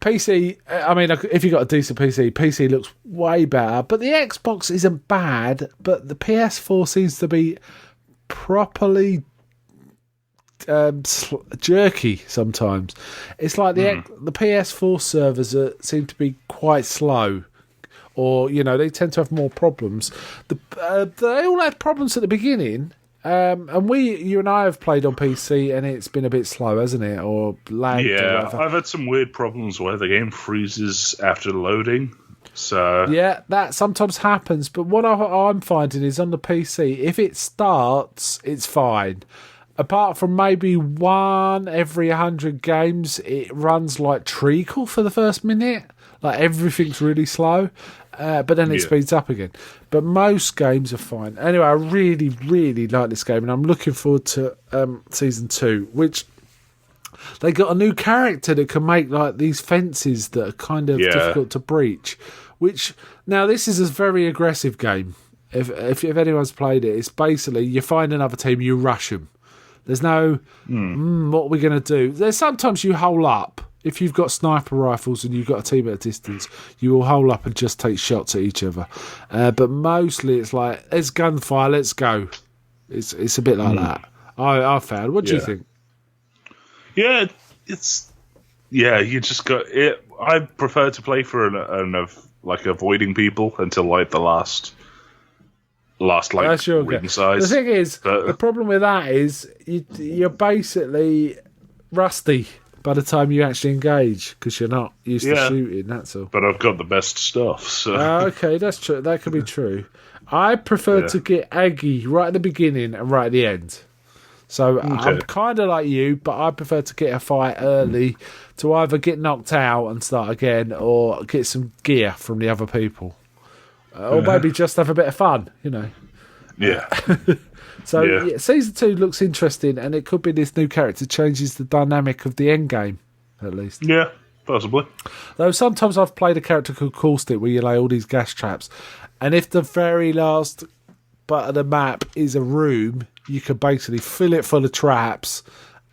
PC, I mean, if you've got a decent PC looks way better, but the Xbox isn't bad, but the PS4 seems to be properly jerky sometimes. It's like the PS4 servers seem to be quite slow, or, they tend to have more problems. They all had problems at the beginning. And you and I have played on PC, and it's been a bit slow, hasn't it? Or lagged. Yeah, I've had some weird problems where the game freezes after loading. So yeah, that sometimes happens. But what I'm finding is on the PC, if it starts, it's fine. Apart from maybe 1 every 100 games, it runs like treacle for the first minute. Like everything's really slow. But then it speeds up again. But most games are fine. Anyway, I really, really like this game, and I'm looking forward to season 2, which they got a new character that can make these fences that are kind of difficult to breach. Which now this is a very aggressive game. If anyone's played it, it's basically you find another team, you rush them. There's no what are we going to do. There's sometimes you hole up. If you've got sniper rifles and you've got a team at a distance, you will hole up and just take shots at each other. But mostly it's like, there's gunfire, let's go. It's a bit like that. I found. What do you think? Yeah, you just got it. I prefer to play for avoiding people until the last ring size. The thing is, the problem with that is you're basically rusty by the time you actually engage, because you're not used to shooting, that's all. But I've got the best stuff, so... Okay, that's true. That could be true. I prefer to get Aggie right at the beginning and right at the end. So I'm kind of like you, but I prefer to get a fight early to either get knocked out and start again, or get some gear from the other people. Or maybe just have a bit of fun, Yeah. So season 2 looks interesting, and it could be this new character changes the dynamic of the end game, at least. Yeah, possibly. Though sometimes I've played a character called Caustic where you lay all these gas traps, and if the very last bit of the map is a room, you can basically fill it full of traps,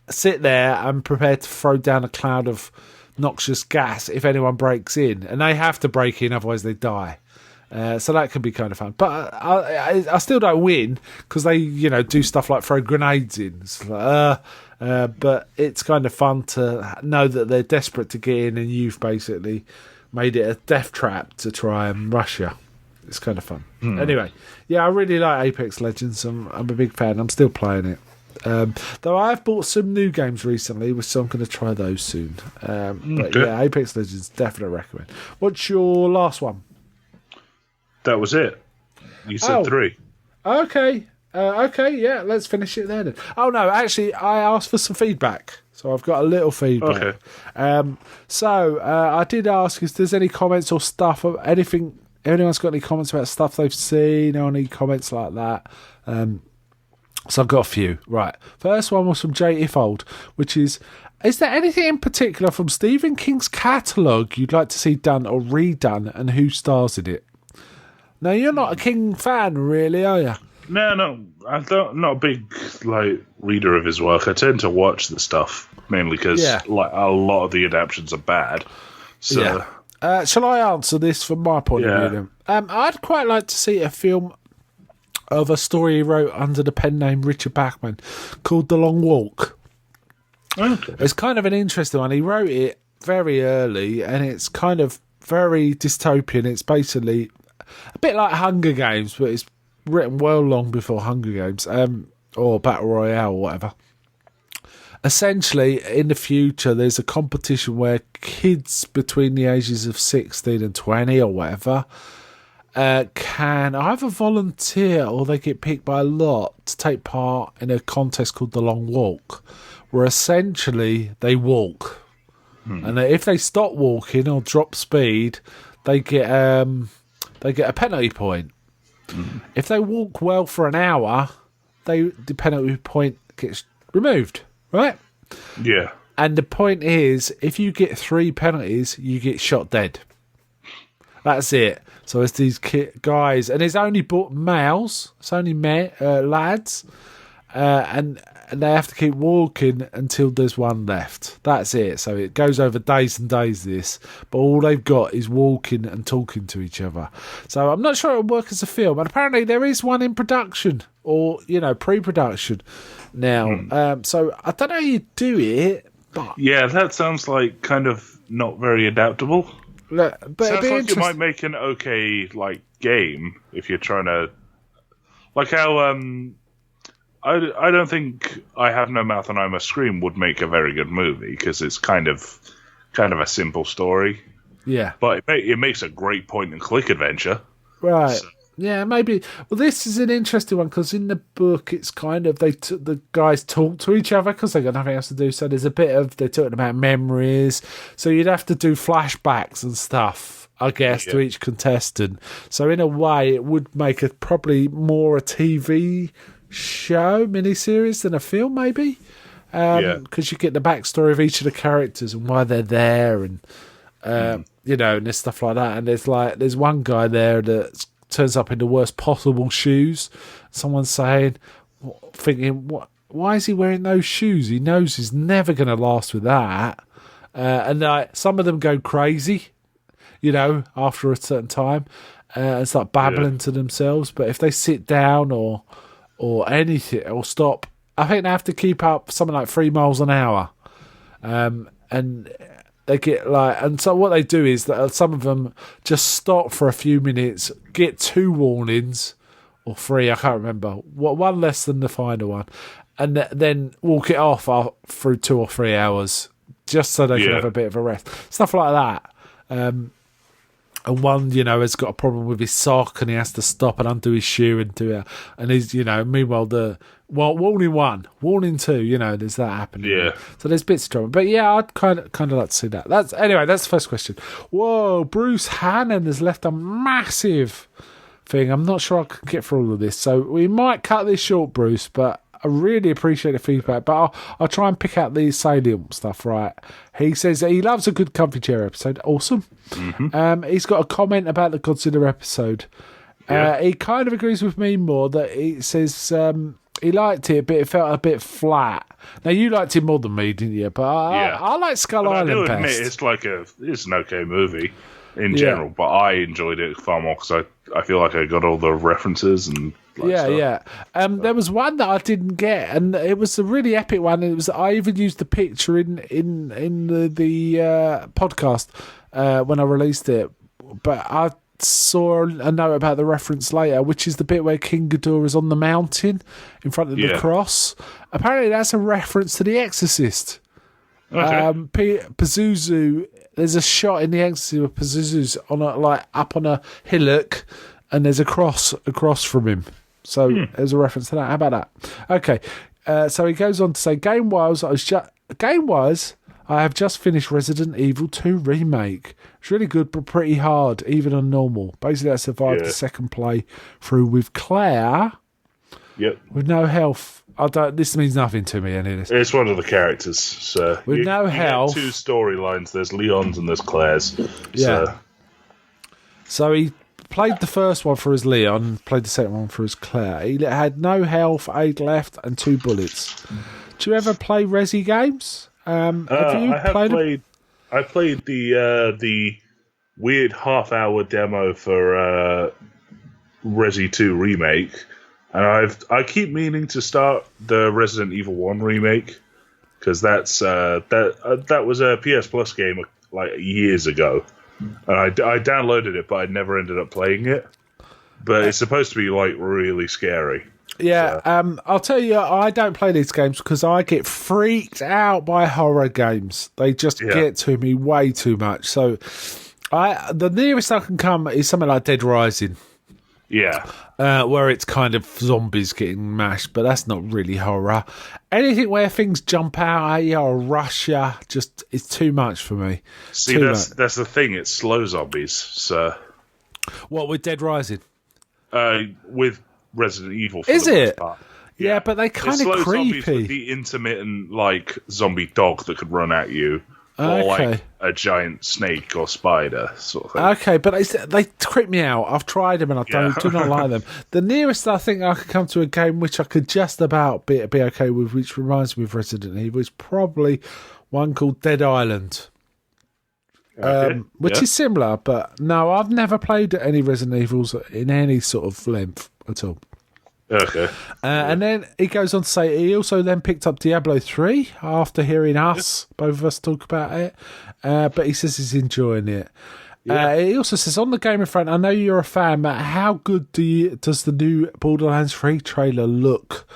sit there and prepare to throw down a cloud of noxious gas if anyone breaks in. And they have to break in, otherwise they die. So that can be kind of fun, but I still don't win because they, do stuff like throw grenades in. It's like, but it's kind of fun to know that they're desperate to get in, and you've basically made it a death trap to try and rush you. It's kind of fun. Anyway, I really like Apex Legends. I'm a big fan. I'm still playing it. Though I've bought some new games recently, so I'm going to try those soon. But Apex Legends, definitely recommend. What's your last one? That was it. You said 3. Okay. Let's finish it there then. Oh, no, actually, I asked for some feedback. So I've got a little feedback. Okay. I did ask if there's any comments or stuff, or anything, anyone's got any comments about stuff they've seen, or any comments like that. So I've got a few. Right. First one was from Jay Iffold, which is there anything in particular from Stephen King's catalogue you'd like to see done or redone, and who stars in it? Now, you're not a King fan, really, are you? No, I'm not a big reader of his work. I tend to watch the stuff mainly because a lot of the adaptations are bad. So, shall I answer this from my point of view? Then? I'd quite like to see a film of a story he wrote under the pen name Richard Bachman called The Long Walk. Okay. It's kind of an interesting one. He wrote it very early, and it's kind of very dystopian. It's basically a bit like Hunger Games, but it's written well long before Hunger Games, or Battle Royale or whatever. Essentially, in the future, there's a competition where kids between the ages of 16 and 20 or whatever can either volunteer or they get picked by a lot to take part in a contest called the Long Walk, where essentially they walk. And if they stop walking or drop speed, they get a penalty point. If they walk well for an hour, the penalty point gets removed, right? Yeah. And the point is, if you get 3 penalties, you get shot dead. That's it. So it's these guys, and it's only males, it's only lads, and they have to keep walking until there's one left. That's it. So it goes over days and days, this, but all they've got is walking and talking to each other. So I'm not sure it'll work as a film, but apparently there is one in production, or, pre-production now. So I don't know how you do it, but... Yeah, that sounds like kind of not very adaptable. But sounds like you might make an okay, game if you're trying to... Like how, I don't think I Have No Mouth and I Must Scream would make a very good movie, because it's kind of a simple story. Yeah. But it makes a great point-and-click adventure. Right. So. Yeah, maybe. Well, this is an interesting one, because in the book, it's kind of, the guys talk to each other because they've got nothing else to do. So there's a bit of, they're talking about memories. So you'd have to do flashbacks and stuff, I guess, to each contestant. So in a way, it would make it probably more a TV show, miniseries, than a film, maybe. Because you get the backstory of each of the characters and why they're there, and, and there's stuff like that. And there's one guy there that turns up in the worst possible shoes. Someone's thinking, why is he wearing those shoes? He knows he's never going to last with that. And some of them go crazy, after a certain time, and start babbling to themselves. But if they sit down or anything, or stop, I think they have to keep up something like 3 miles an hour. And they get and so what they do is that some of them just stop for a few minutes, get 2 warnings, or 3, I can't remember, one less than the final one, and then walk it off through 2 or 3 hours, just so they can have a bit of a rest. Stuff like that. And one, has got a problem with his sock, and he has to stop and undo his shoe and do it. And he's, meanwhile, warning 1, warning 2, there's that happening. Yeah. So there's bits of drama. But yeah, I'd kind of like to see that. That's the first question. Whoa, Bruce Hannon has left a massive thing. I'm not sure I could get through all of this. So we might cut this short, Bruce, but I really appreciate the feedback, but I'll try and pick out the salient stuff, right? He says that he loves a good comfy chair episode. Awesome. Mm-hmm. He's got a comment about the Godzilla episode. Yeah. He kind of agrees with me more, that he says he liked it, but it felt a bit flat. Now, you liked it more than me, didn't you? But I like Skull Island best. I do admit it's an okay movie in general, but I enjoyed it far more because I feel like I got all the references and stuff. There was one that I didn't get, and it was a really epic one. It was, I even used the picture in the podcast when I released it, but I saw a note about the reference later, which is the bit where King Ghidorah is on the mountain in front of the cross. Apparently, that's a reference to The Exorcist. Okay. Pazuzu. There's a shot in The Exorcist where Pazuzu's up on a hillock, and there's a cross across from him. So there's a reference to that. How about that? Okay. So he goes on to say, game-wise, I have just finished Resident Evil 2 Remake. It's really good, but pretty hard, even on normal. Basically, I survived the second play through with Claire. Yep. With no health. This means nothing to me, any of this. It's one of the characters. So with no health. 2 storylines. There's Leon's and there's Claire's. Yeah. So he played the first one for his Leon, played the second one for his Claire. He had no health, 8 left, and 2 bullets. Do you ever play Resi games? I played the weird half-hour demo for Resi 2 Remake, and I keep meaning to start the Resident Evil 1 Remake, because that was a PS Plus game like years ago, and I downloaded it, but I never ended up playing it. But it's supposed to be like really scary. Yeah, so. I'll tell you, I don't play these games because I get freaked out by horror games. They just get to me way too much. So, the nearest I can come is something like Dead Rising. Yeah. Where it's kind of zombies getting mashed, but that's not really horror. Anything where things jump out at you or rush you, just it's too much for me. See, that's the thing. It's slow zombies. So, what with Dead Rising? With Resident Evil. Is it? Yeah, but they kind of creepy. With the intermittent like zombie dog that could run at you. Or like a giant snake or spider sort of thing. Okay, but they creep me out. I've tried them and I do not like them. The nearest I think I could come to a game which I could just about be okay with, which reminds me of Resident Evil, is probably one called Dead Island. Which is similar, but no, I've never played any Resident Evils in any sort of length at all. Okay. And then he goes on to say he also then picked up Diablo 3 after hearing both of us talk about it. But he says he's enjoying it. Yeah. He also says, on the gaming front, I know you're a fan, but how good does the new Borderlands 3 trailer look?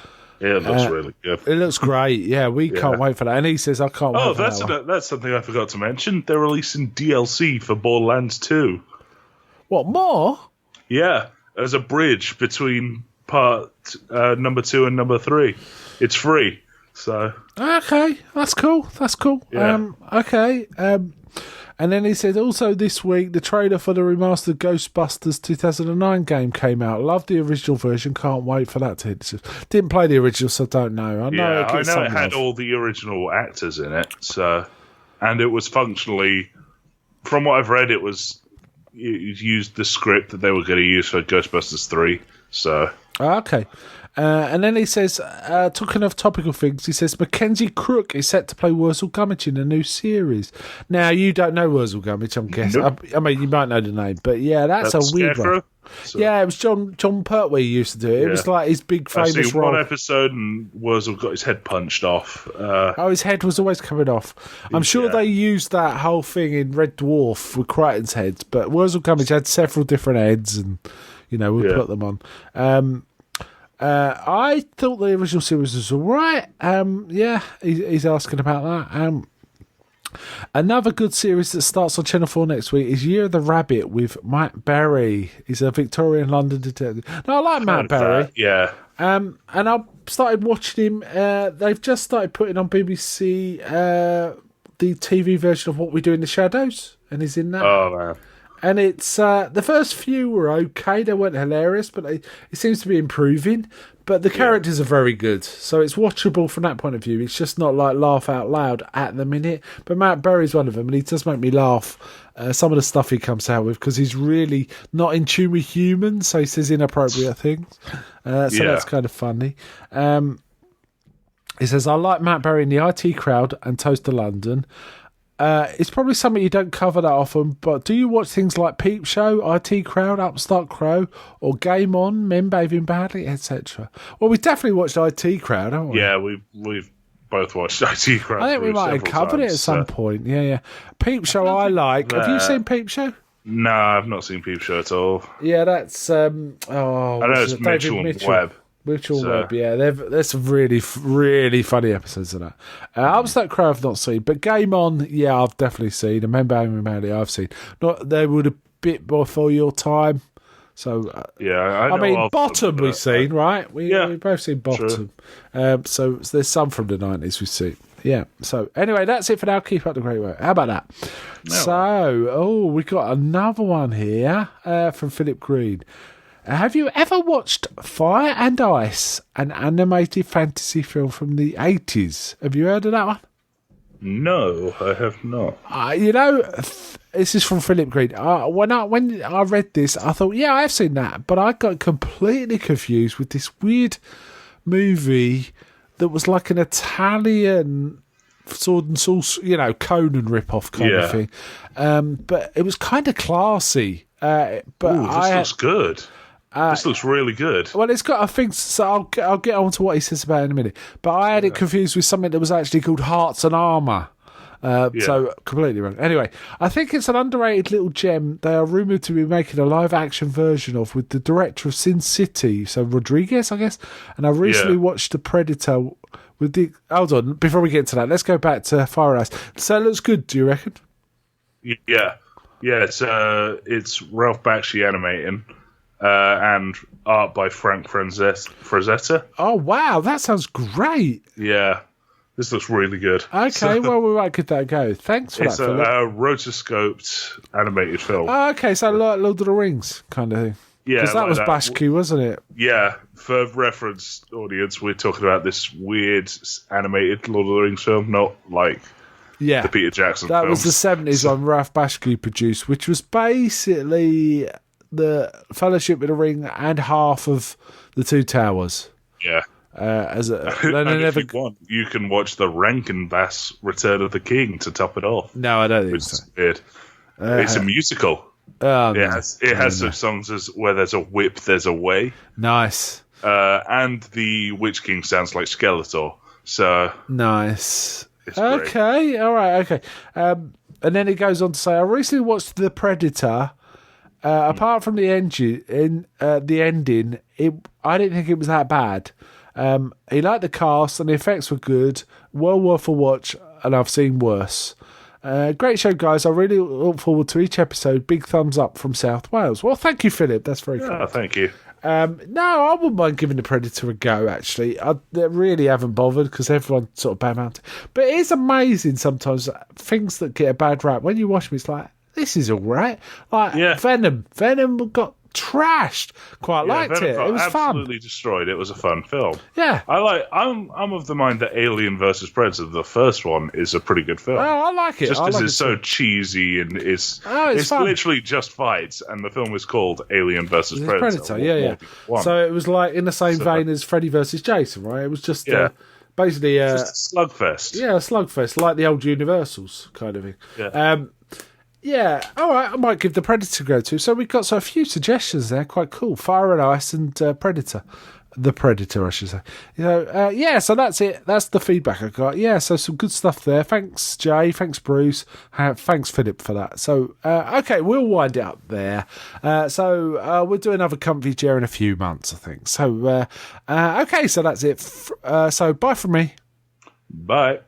Yeah, it looks really good. It looks great. Yeah, we can't wait for that. And he says, I can't wait for that. That's something I forgot to mention. They're releasing DLC for Borderlands 2. What, more? Yeah, as a bridge between part number 2 and number 3. It's free. So okay, that's cool. Yeah. And then he said, also this week, the trailer for the remastered Ghostbusters 2009 game came out. Love the original version. Can't wait for that to hit. Didn't play the original, so don't know. I know it had all the original actors in it. So, and it was functionally, from what I've read, it used the script that they were going to use for Ghostbusters 3. So okay. And then he says, talking of topical things, he says Mackenzie Crook is set to play Wurzel Gummidge in a new series. Now, you don't know Wurzel Gummidge, I'm guessing. Nope. I mean, you might know the name, but yeah, that's a weird one. So. Yeah, it was John Pertwee used to do it. It was like his big famous role. I've seen one episode and Wurzel got his head punched off. His head was always coming off. I'm sure they used that whole thing in Red Dwarf with Crichton's head, but Wurzel Gummidge had several different heads and, we put them on. I thought the original series was all right. He's asking about that. Another good series that starts on Channel 4 next week is Year of the Rabbit with Matt Berry. He's a Victorian London detective. Now, I like Matt Berry. Yeah. And I started watching him. They've just started putting on BBC the TV version of What We Do in the Shadows, and he's in that. Oh, man. And it's the first few were okay. They weren't hilarious, but it seems to be improving. But the characters are very good, so it's watchable from that point of view. It's just not like laugh out loud at the minute. But Matt Berry's one of them, and he does make me laugh. Some of the stuff he comes out with, because he's really not in tune with humans, so he says inappropriate things. That's kind of funny. He says, I like Matt Berry in the IT Crowd and Toast to London. It's probably something you don't cover that often, but do you watch things like Peep Show, IT Crowd, Upstart Crow, or Game On, Men Behaving Badly, etc.? Well, we definitely watched IT Crowd, haven't we? Yeah, we've both watched IT Crowd. I think we might have covered it at some point. Yeah. Peep Show I like. Have you seen Peep Show? No, I've not seen Peep Show at all. Yeah, that's... I know it's Mitchell and Webb. Mitchell Webb, yeah. There's some really, really funny episodes of that. Upstart Crow I've not seen, but Game On, yeah, I've definitely seen. And Men Behaving Badly I've seen. They would a bit before your time. So I mean, Bottom we've seen, right? We both seen Bottom. So there's some from the 90s we've seen. Yeah. So anyway, that's it for now. Keep up the great work. How about that? No. So, we got another one here from Philip Green. Have you ever watched Fire and Ice, an animated fantasy film from the 80s? Have you heard of that one? No, I have not. This is from Philip Green. When I read this, I thought, yeah, I have seen that, but I got completely confused with this weird movie that was like an Italian sword and sorcery, Conan rip-off kind of thing. But it was kind of classy. This looks good. This looks really good. Well, it's got, I think, so I'll get on to what he says about it in a minute. But I had it confused with something that was actually called Hearts and Armour. So, completely wrong. Anyway, I think it's an underrated little gem they are rumoured to be making a live-action version of with the director of Sin City, so Rodriguez, I guess. And I recently watched The Predator with the... Hold on, before we get to that, let's go back to Fire Ice. So it looks good, do you reckon? Yeah. Yeah, it's Ralph Bakshi animating, and art by Frank Frazetta. Oh, wow, that sounds great. Yeah. This looks really good. Okay, well, we might give that a go. Thanks for that, Philip. It's a rotoscoped animated film. Oh, okay, so like Lord of the Rings kind of thing. Yeah, because that was Bashki, wasn't it? Yeah, for reference audience, we're talking about this weird animated Lord of the Rings film, not like the Peter Jackson That films. was the 70s one Ralph Bakshi produced, which was basically the Fellowship of the Ring and half of the Two Towers. Yeah. If you want, you can watch the Rankin Bass Return of the King to top it off. No, I don't think so. Weird. It's a musical. It has such songs as Where There's a Whip, There's a Way. Nice. And the Witch King sounds like Skeletor. So nice. Okay, all right, okay. And then it goes on to say, I recently watched The Predator. Apart from the ending, I didn't think it was that bad. He liked the cast and the effects were good, well worth a watch, and I've seen worse. Great show, guys. I really look forward to each episode. Big thumbs up from South Wales. Well, thank you, Philip. That's very kind. Thank you. No, I wouldn't mind giving The Predator a go, actually. I really haven't bothered because everyone sort of bad-mouthed it. But it is amazing sometimes, things that get a bad rap. When you watch them, it's like, this is all right. Like Venom. Venom got trashed. Quite liked Venom it. It was absolutely fun. Destroyed. It was a fun film. Yeah. I'm of the mind that Alien vs Predator, the first one, is a pretty good film. Oh, I like it. Just because it's so cheesy and it's literally just fights, and the film is called Alien vs Predator. Yeah. So it was like in the same vein as Freddy vs Jason, right? It was just basically just a slugfest. Yeah, a slugfest, like the old Universals kind of thing. Yeah. Yeah, all right, I might give The Predator a go too. So we've got a few suggestions there, quite cool. Fire and Ice and Predator. The Predator, I should say. So that's it. That's the feedback I got. Yeah, so some good stuff there. Thanks, Jay. Thanks, Bruce. Thanks, Philip, for that. So, okay, we'll wind it up there. We'll do another Comfy Chair in a few months, I think. So, okay, so that's it. So, bye from me. Bye.